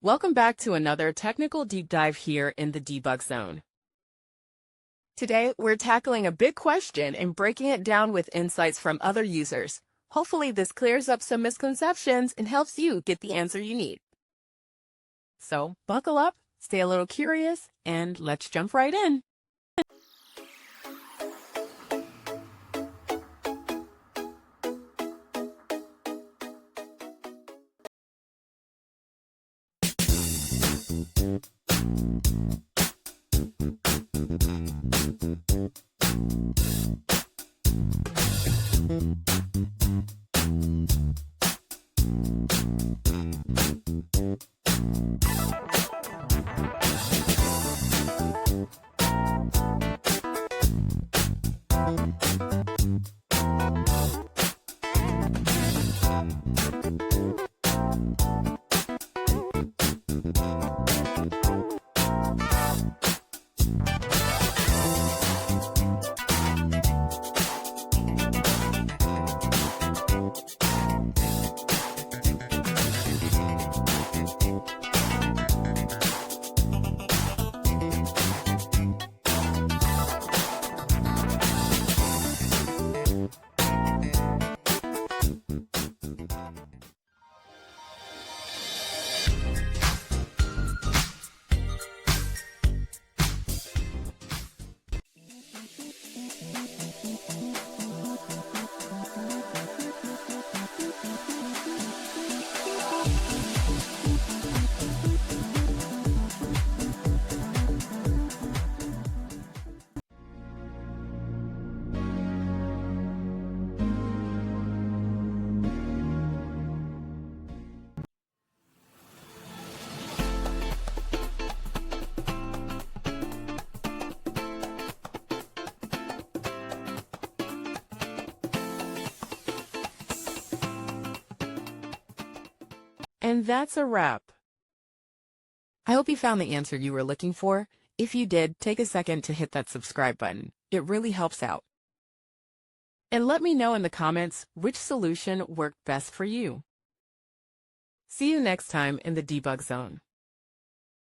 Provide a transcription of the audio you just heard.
Welcome back to another technical deep dive here in the Debug Zone. Today, we're tackling a big question and breaking it down with insights from other users. Hopefully, this clears up some misconceptions and helps you get the answer you need. So, buckle up, stay a little curious, and let's jump right in. And that's a wrap. I hope you found the answer you were looking for. If you did, take a second to hit that subscribe button. It really helps out. And let me know in the comments which solution worked best for you. See you next time in the Debug Zone.